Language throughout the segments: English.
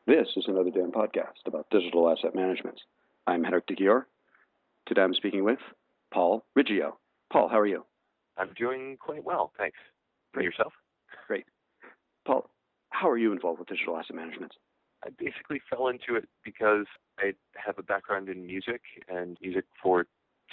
This is another damn podcast about digital asset management. I'm Henrik de Gior. Today I'm speaking with Paul Riggio. Paul, how are you? I'm doing quite well, thanks. And Great. yourself? Great. Paul, how are you involved with digital asset management? I basically fell into it because I have a background in music and music for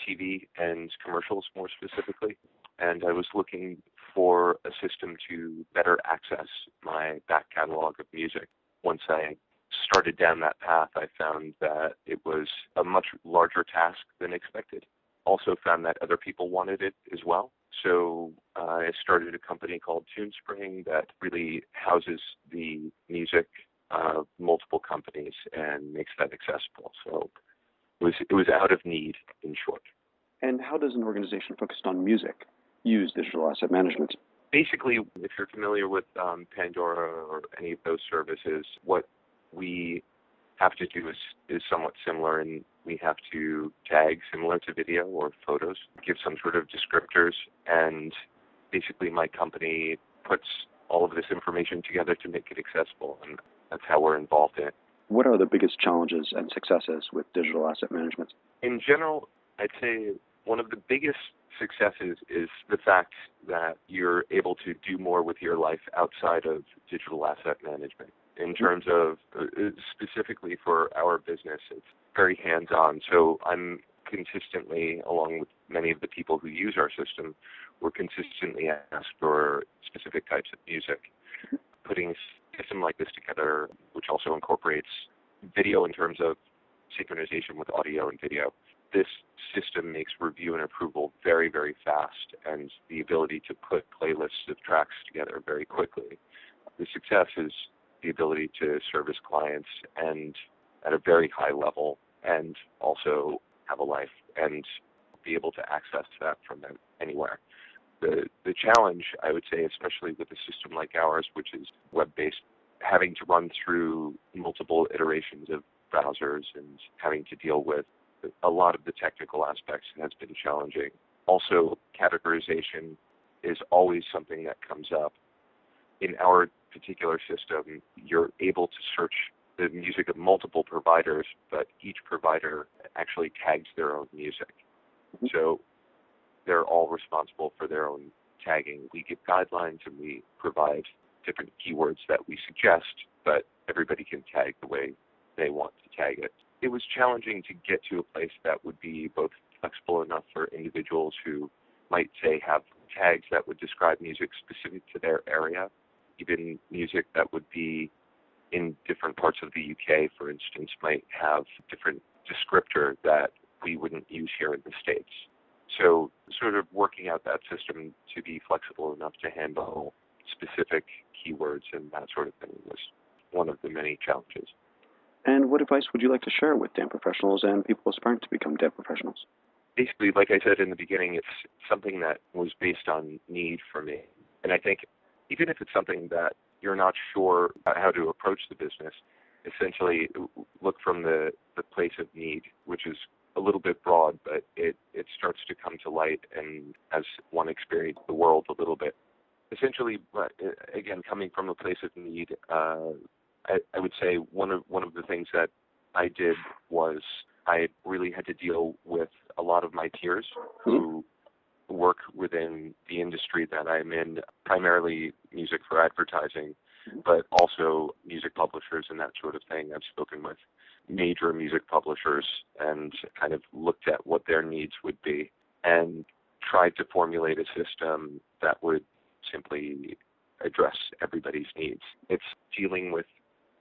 TV and commercials more specifically. And I was looking for a system to better access my back catalog of music. Once I started down that path, I found that it was a much larger task than expected. Also found that other people wanted it as well. So I started a company called TuneSpring that really houses the music of multiple companies and makes that accessible. So it was out of need, in short. And how does an organization focused on music use digital asset management? Basically, if you're familiar with Pandora or any of those services, what we have to do is somewhat similar, and we have to tag similar to video or photos, give some sort of descriptors, and basically my company puts all of this information together to make it accessible, and that's how we're involved in it. What are the biggest challenges and successes with digital asset management? In general, I'd say one of the biggest successes is the fact that you're able to do more with your life outside of digital asset management. In terms of specifically for our business, it's very hands-on. So I'm consistently, along with many of the people who use our system, we're consistently asked for specific types of music. Putting a system like this together, which also incorporates video in terms of synchronization with audio and video, this system makes review and approval very, very fast, and the ability to put playlists of tracks together very quickly. The success is the ability to service clients and at a very high level, and also have a life and be able to access that from anywhere. The challenge, I would say, especially with a system like ours, which is web-based, having to run through multiple iterations of browsers and having to deal with a lot of the technical aspects has been challenging. Also, categorization is always something that comes up. In our particular system, you're able to search the music of multiple providers, but each provider actually tags their own music. So they're all responsible for their own tagging. We give guidelines and we provide different keywords that we suggest, but everybody can tag the way they want to tag it. It was challenging to get to a place that would be both flexible enough for individuals who might, say, have tags that would describe music specific to their area, even music that would be in different parts of the UK, for instance, might have different descriptor that we wouldn't use here in the States. So sort of working out that system to be flexible enough to handle specific keywords and that sort of thing was one of the many challenges. And what advice would you like to share with dam professionals and people aspiring to become dam professionals? Basically, like I said in the beginning, it's something that was based on need for me. And I think even if it's something that you're not sure how to approach the business, essentially look from the place of need, which is a little bit broad, but it starts to come to light and as one experiences the world a little bit. Essentially, again, coming from a place of need, I would say one of the things that I did was I really had to deal with a lot of my peers who work within the industry that I'm in, primarily music for advertising, but also music publishers and that sort of thing. I've spoken with major music publishers and kind of looked at what their needs would be and tried to formulate a system that would simply address everybody's needs. It's dealing with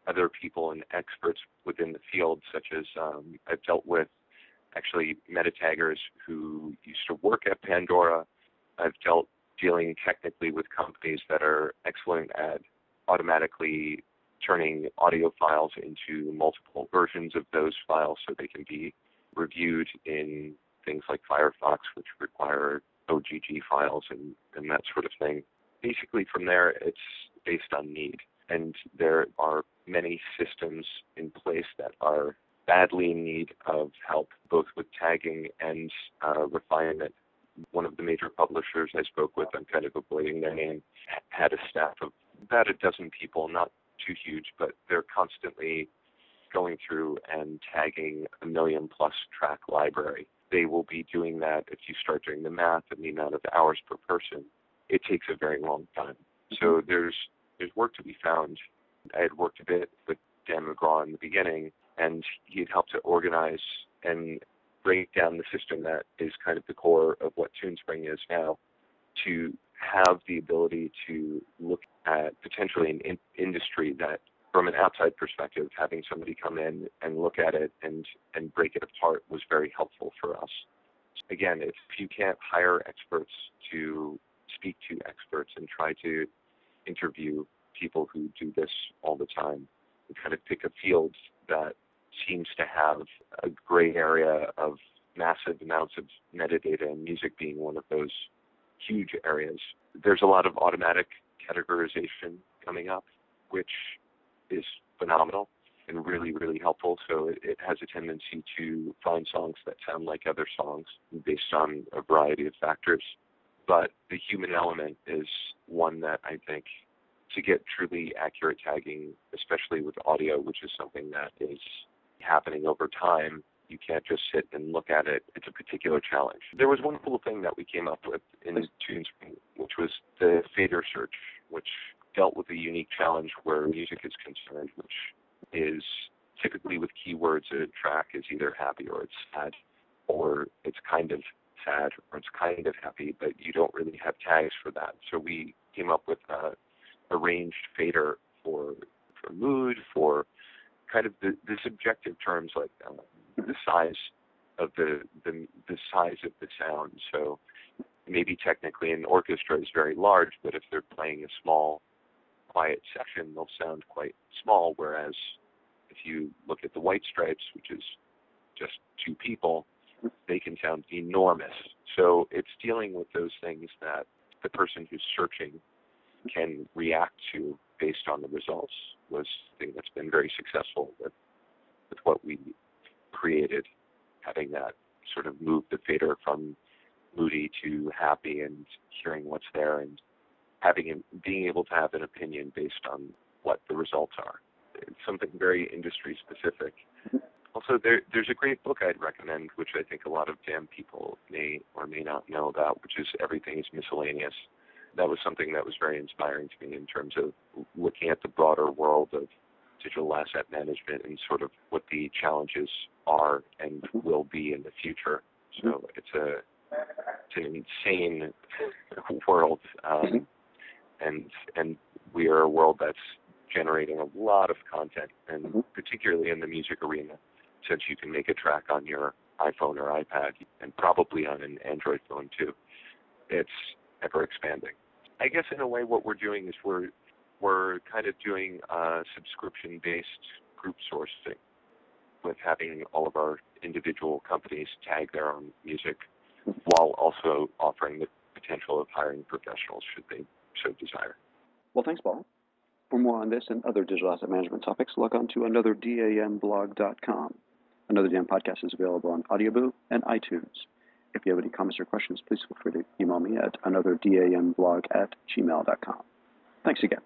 other people and experts within the field, such as I've dealt with actually meta taggers who used to work at Pandora. I've dealing technically with companies that are excellent at automatically turning audio files into multiple versions of those files so they can be reviewed in things like Firefox, which require OGG files and that sort of thing. Basically, from there, it's based on need. And there are many systems in place that are badly in need of help, both with tagging and refinement. One of the major publishers I spoke with, I'm kind of avoiding their name, had a staff of about a dozen people, not too huge, but they're constantly going through and tagging a 1 million+ track library. They will be doing that if you start doing the math and the amount of hours per person. It takes a very long time. So there's work to be found. I had worked a bit with Dan McGraw in the beginning, and he had helped to organize and break down the system that is kind of the core of what TuneSpring is now, to have the ability to look at potentially an industry that, from an outside perspective, having somebody come in and look at it and break it apart was very helpful for us. Again, if you can't hire experts to speak to experts and try to interview people who do this all the time and kind of pick a field that seems to have a gray area of massive amounts of metadata, and music being one of those huge areas. There's a lot of automatic categorization coming up, which is phenomenal and really, really helpful. So it has a tendency to find songs that sound like other songs based on a variety of factors. But the human element is one that I think, to get truly accurate tagging, especially with audio, which is something that is happening over time, you can't just sit and look at it. It's a particular challenge. There was one cool thing that we came up with in TuneSpring, which was the fader search, which dealt with a unique challenge where music is concerned, which is typically with keywords, a track is either happy or it's sad, or it's kind of sad or it's kind of happy, but you don't really have tags for that. So we came up with a ranged fader for mood, for kind of the subjective terms like the size of the size of the sound. So maybe technically an orchestra is very large, but if they're playing a small, quiet section, they'll sound quite small. Whereas if you look at the White Stripes, which is just 2 people, they can sound enormous. So it's dealing with those things that the person who's searching can react to based on the results was something that's been very successful with what we created, having that sort of move the fader from moody to happy and hearing what's there and being able to have an opinion based on what the results are. It's something very industry specific. Also, there's a great book I'd recommend, which I think a lot of damn people may or may not know about, which is Everything is Miscellaneous. That was something that was very inspiring to me in terms of looking at the broader world of digital asset management and sort of what the challenges are and will be in the future. So it's an insane world, and we are a world that's generating a lot of content, and particularly in the music arena, since you can make a track on your iPhone or iPad and probably on an Android phone too. It's ever expanding. I guess in a way what we're doing is we're kind of doing subscription-based group sourcing with having all of our individual companies tag their own music while also offering the potential of hiring professionals should they so desire. Well, thanks, Paul. For more on this and other digital asset management topics, log on to anotherdamblog.com. Another Damn podcast is available on Audioboo and iTunes. If you have any comments or questions, please feel free to email me at anotherdamblog@gmail.com. Thanks again.